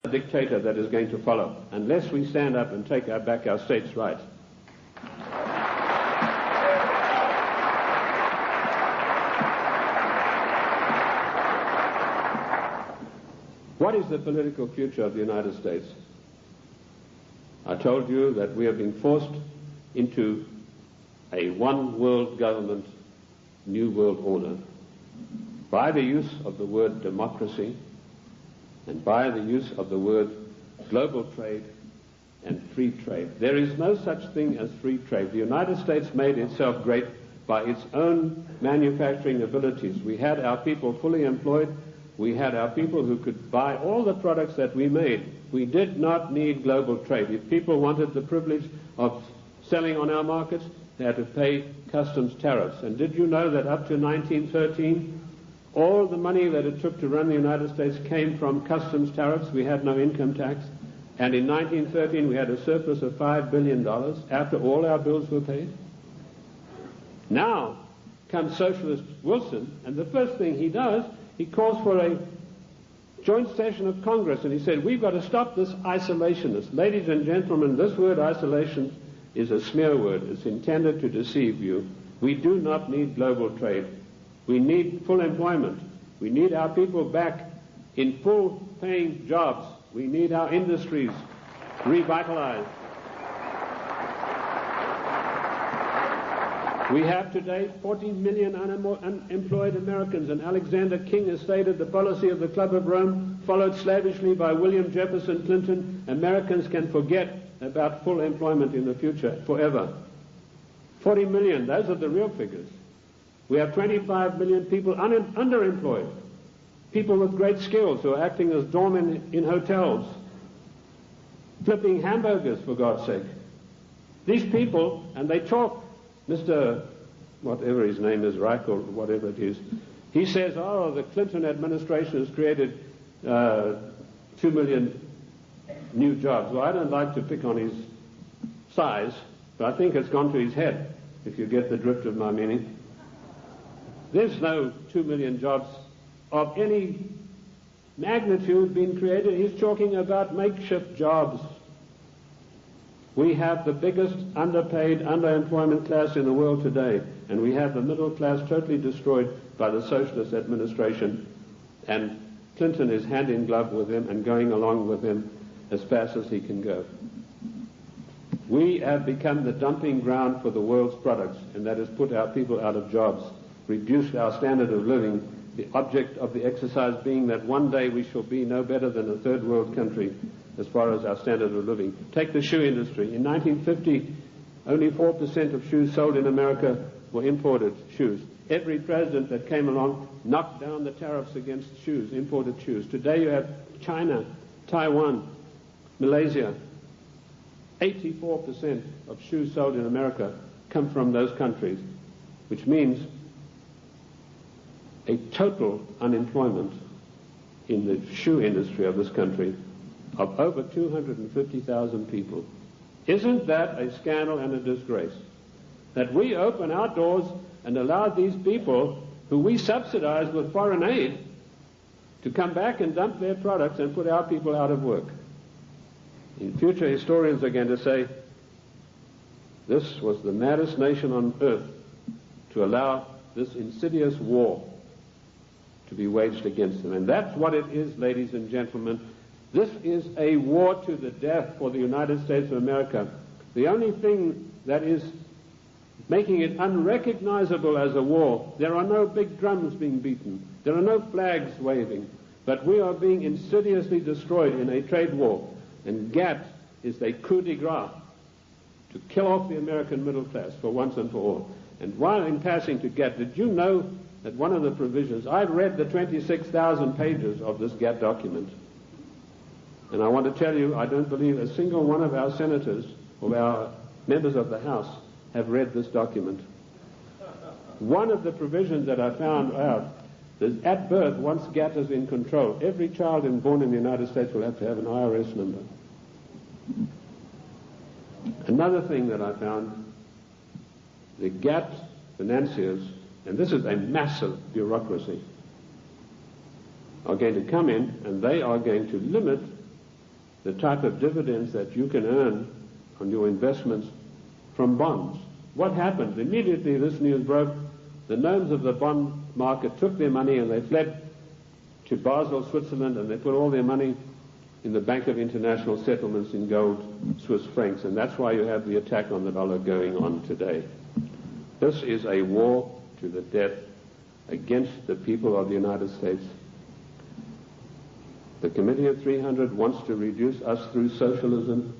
dictator that is going to follow, unless we stand up and take back our states' rights. What is the political future of the United States? I told you that we are being forced into a one-world government, new world order, by the use of the word democracy and by the use of the word global trade and free trade. There is no such thing as free trade. The United States made itself great by its own manufacturing abilities. We had our people fully employed. We had our people who could buy all the products that we made. We did not need global trade. If people wanted the privilege of selling on our markets, they had to pay customs tariffs. And did you know that up to 1913, all the money that it took to run the United States came from customs tariffs? We had no income tax. And in 1913, we had a surplus of $5 billion after all our bills were paid. Now comes socialist Wilson, and the first thing he does, he calls for a joint session of Congress, and he said, we've got to stop this isolationist. Ladies and gentlemen, this word isolation is a smear word. It's intended to deceive you. We do not need global trade. We need full employment. We need our people back in full-paying jobs. We need our industries revitalized. We have today 40 million unemployed Americans, and Alexander King has stated the policy of the Club of Rome, followed slavishly by William Jefferson Clinton. Americans can forget about full employment in the future forever. 40 million, those are the real figures. We have 25 million people underemployed, people with great skills who are acting as doormen in hotels, flipping hamburgers, for God's sake. These people, and they talk, Mr. whatever his name is, Reich or whatever it is, he says, oh, the Clinton administration has created 2 million new jobs. Well, I don't like to pick on his size, but I think it's gone to his head, if you get the drift of my meaning. There's no 2 million jobs of any magnitude being created. He's talking about makeshift jobs. We have the biggest underpaid, underemployment class in the world today, and we have the middle class totally destroyed by the socialist administration, and Clinton is hand in glove with him and going along with him as fast as he can go. We have become the dumping ground for the world's products, and that has put our people out of jobs, reduced our standard of living, the object of the exercise being that one day we shall be no better than a third world country as far as our standard of living. Take the shoe industry. In 1950, only 4% of shoes sold in America were imported shoes. Every president that came along knocked down the tariffs against shoes, imported shoes. Today you have China, Taiwan, Malaysia. 84% of shoes sold in America come from those countries, which means a total unemployment in the shoe industry of this country of over 250,000 people. Isn't that a scandal and a disgrace? That we open our doors and allow these people who we subsidize with foreign aid to come back and dump their products and put our people out of work. In future, historians are going to say this was the maddest nation on earth to allow this insidious war to be waged against them. And that's what it is, ladies and gentlemen. This is a war to the death for the United States of America. The only thing that is making it unrecognizable as a war, there are no big drums being beaten, there are no flags waving, but we are being insidiously destroyed in a trade war. And GATT is a coup de grace to kill off the American middle class for once and for all. And while in passing to GATT, did you know that one of the provisions, I've read the 26,000 pages of this GATT document, and I want to tell you, I don't believe a single one of our senators or our members of the House have read this document. One of the provisions that I found out is at birth, once GATT is in control, every child born in the United States will have to have an IRS number. Another thing that I found, the GATT financiers, and this is a massive bureaucracy, are going to come in and they are going to limit the type of dividends that you can earn on your investments from bonds. What happened? Immediately this news broke, the gnomes of the bond market took their money and they fled to Basel, Switzerland, and they put all their money in the Bank of International Settlements in gold, Swiss francs, and that's why you have the attack on the dollar going on today. This is a war to the death against the people of the United States. The Committee of 300 wants to reduce us through socialism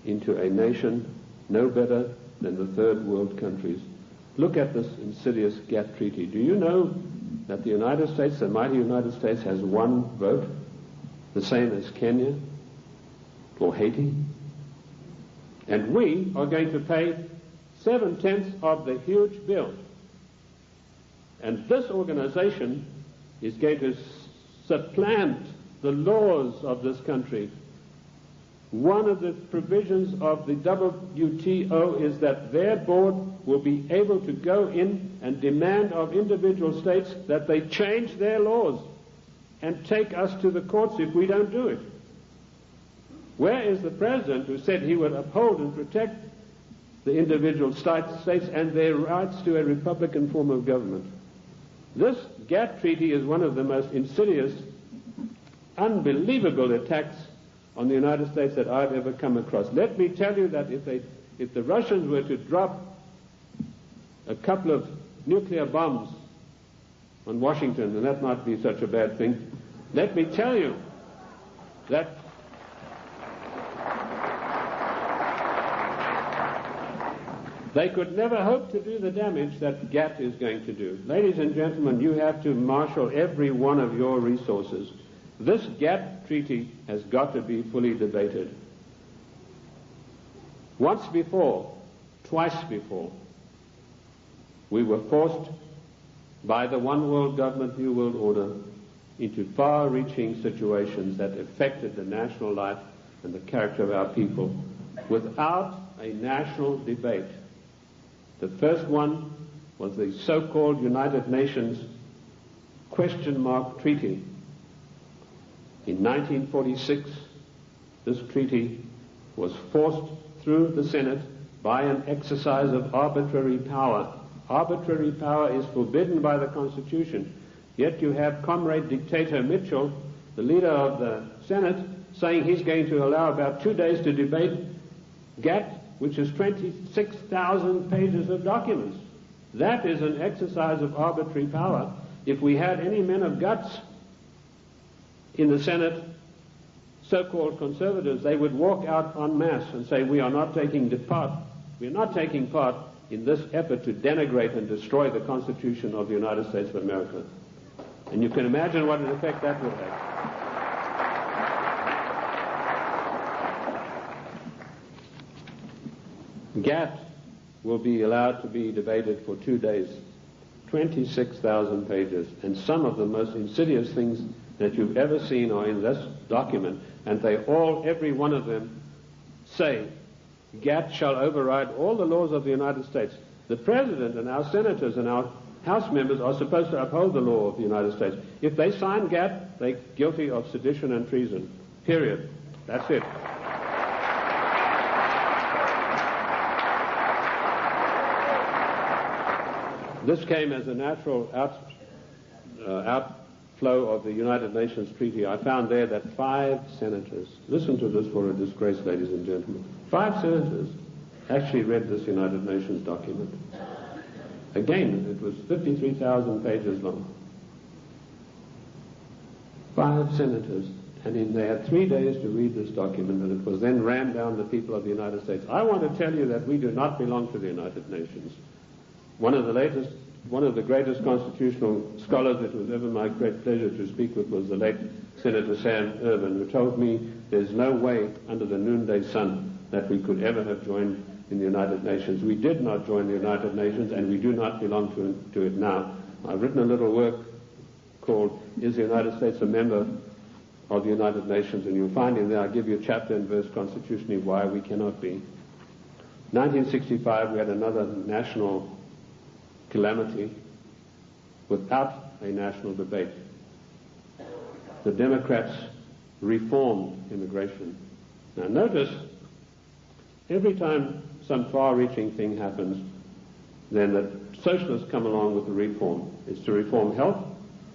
into a nation no better than the third world countries. Look at this insidious GATT treaty. Do you know that the United States, the mighty United States, has one vote, the same as Kenya or Haiti? And we are going to pay 7/10 of the huge bill. And this organization is going to supplant the laws of this country. One of the provisions of the WTO is that their board will be able to go in and demand of individual states that they change their laws and take us to the courts if we don't do it. Where is the president who said he would uphold and protect the individual states and their rights to a republican form of government? This GATT treaty is one of the most insidious, unbelievable attacks on the United States that I've ever come across. Let me tell you that if the Russians were to drop a couple of nuclear bombs on Washington, and that might be such a bad thing, let me tell you that they could never hope to do the damage that GATT is going to do. Ladies and gentlemen, you have to marshal every one of your resources. This GATT treaty has got to be fully debated. Once before, twice before, we were forced by the one world government, new world order into far-reaching situations that affected the national life and the character of our people without a national debate. The first one was the so-called United Nations question mark treaty. In 1946, this treaty was forced through the Senate by an exercise of arbitrary power. Arbitrary power is forbidden by the Constitution. Yet you have Comrade Dictator Mitchell, the leader of the Senate, saying he's going to allow about 2 days to debate GATT, which is 26,000 pages of documents. That is an exercise of arbitrary power. If we had any men of guts in the Senate, so-called conservatives, they would walk out en masse and say, we are not taking part in this effort to denigrate and destroy the Constitution of the United States of America. And you can imagine what an effect that would have. GATT will be allowed to be debated for 2 days, 26,000 pages, and some of the most insidious things that you've ever seen are in this document, and they all, every one of them, say GATT shall override all the laws of the United States. The President and our senators and our House members are supposed to uphold the law of the United States. If they sign GATT, they're guilty of sedition and treason. Period. That's it. This came as a natural outflow of the United Nations Treaty. I found there that 5 senators, listen to this for a disgrace, ladies and gentlemen, 5 senators actually read this United Nations document. Again, it was 53,000 pages long. 5 senators, and they had 3 days to read this document, and it was then rammed down the people of the United States. I want to tell you that we do not belong to the United Nations. One of the greatest constitutional scholars it was ever my great pleasure to speak with was the late Senator Sam Ervin, who told me there's no way under the noonday sun that we could ever have joined in the United Nations. We did not join the United Nations, and we do not belong to it now. I've written a little work called Is the United States a Member of the United Nations? And you'll find in there, I'll give you a chapter and verse constitutionally why we cannot be. 1965, we had another national calamity without a national debate. The Democrats reformed immigration. Now notice, every time some far-reaching thing happens, then the socialists come along with the reform. It's to reform health,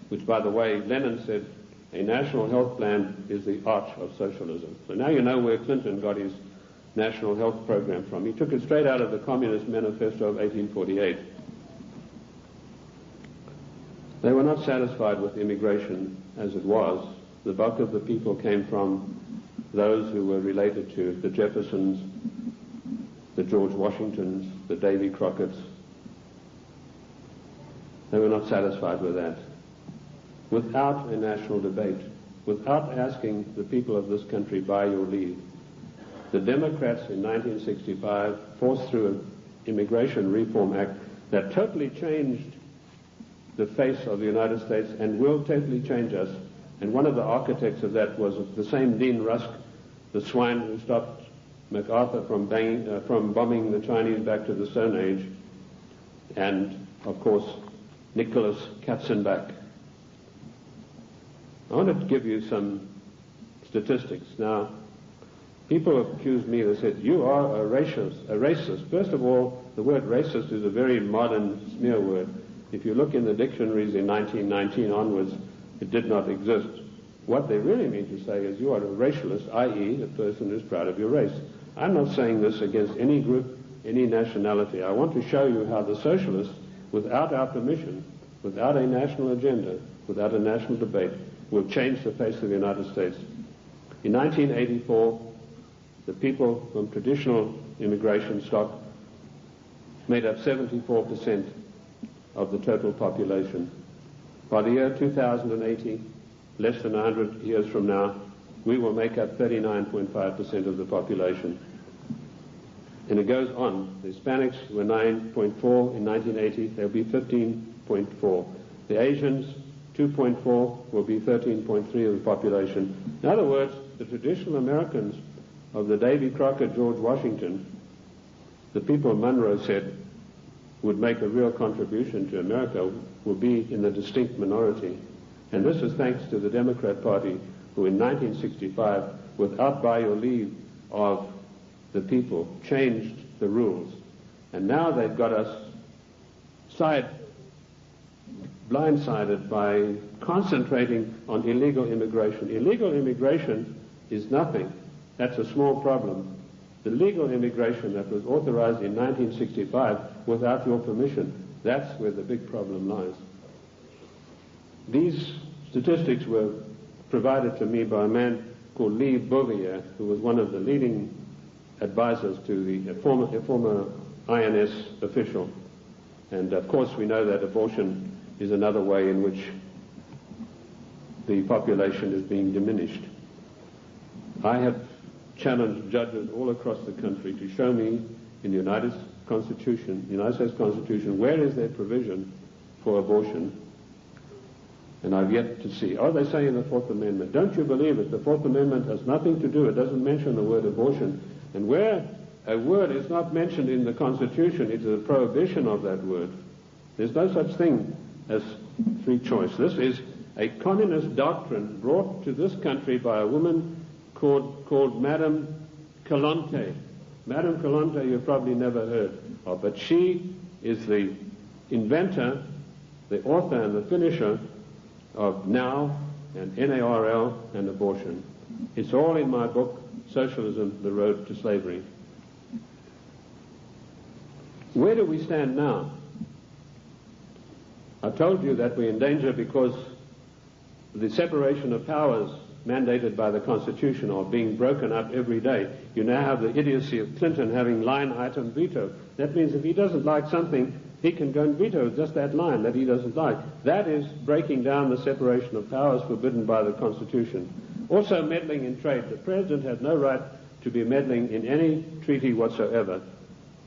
which, by the way, Lenin said a national health plan is the arch of socialism. So now you know where Clinton got his national health program from. He took it straight out of the Communist Manifesto of 1848. They were not satisfied with immigration as it was. The bulk of the people came from those who were related to the Jeffersons, the George Washingtons, the Davy Crockett's. They were not satisfied with that. Without a national debate, without asking the people of this country by your leave, the Democrats in 1965 forced through an Immigration Reform Act that totally changed the face of the United States and will totally change us. And one of the architects of that was the same Dean Rusk, the swine who stopped MacArthur from bombing the Chinese back to the Stone Age, and, of course, Nicholas Katzenbach. I want to give you some statistics. Now, people have accused me, they said, you are a racist. First of all, the word racist is a very modern smear word. If you look in the dictionaries in 1919 onwards, it did not exist. What they really mean to say is you are a racialist, i.e. a person who's proud of your race. I'm not saying this against any group, any nationality. I want to show you how the socialists, without our permission, without a national agenda, without a national debate, will change the face of the United States. In 1984, the people from traditional immigration stock made up 74% of the total population. By the year 2080, less than 100 years from now, we will make up 39.5% of the population. And it goes on. The Hispanics were 9.4 in 1980, they'll be 15.4. The Asians, 2.4, will be 13.3 of the population. In other words, the traditional Americans of the Davy Crockett, George Washington, the people Monroe said would make a real contribution to America, will be in the distinct minority. And this is thanks to the Democrat Party, who in 1965, without by your leave of the people, changed the rules. And now they've got us blindsided by concentrating on illegal immigration. Illegal immigration is nothing. That's a small problem. The legal immigration that was authorized in 1965 without your permission, that's where the big problem lies. These statistics were provided to me by a man called Lee Bouvier, who was one of the leading advisors to a former INS official. And of course we know that abortion is another way in which the population is being diminished. I have challenged judges all across the country to show me in the United States Constitution, where is there provision for abortion? And I've yet to see. Oh, they say in the Fourth Amendment. Don't you believe it? The Fourth Amendment has nothing to do. It doesn't mention the word abortion. And where a word is not mentioned in the Constitution, it is a prohibition of that word. There's no such thing as free choice. This is a communist doctrine brought to this country by a woman called Madame Calonte. Madame Calonte you've probably never heard of, but she is the inventor, the author and the finisher of NOW and NARL and abortion. It's all in my book, Socialism, The Road to Slavery. Where do we stand now? I told you that we're in danger because the separation of powers mandated by the Constitution are being broken up every day. You now have the idiocy of Clinton having line item veto. That means if he doesn't like something, he can go and veto just that line that he doesn't like. That is breaking down the separation of powers forbidden by the Constitution. Also meddling in trade. The President has no right to be meddling in any treaty whatsoever.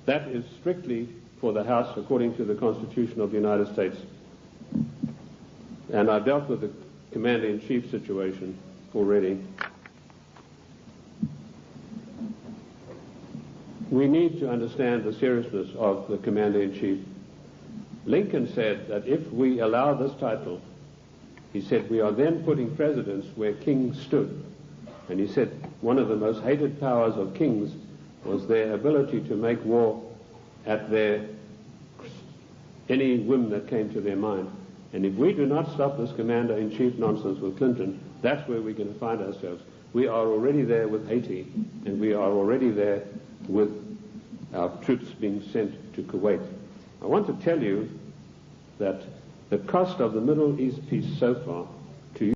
That is strictly for the House according to the Constitution of the United States. And I've dealt with the Commander-in-Chief situation already. We need to understand the seriousness of the Commander-in-Chief. Lincoln said that if we allow this title, he said, we are then putting presidents where kings stood. And he said one of the most hated powers of kings was their ability to make war at any whim that came to their mind. And if we do not stop this commander-in-chief nonsense with Clinton, that's where we're going to find ourselves. We are already there with Haiti, and we are already there with our troops being sent to Kuwait. I want to tell you that the cost of the Middle East peace so far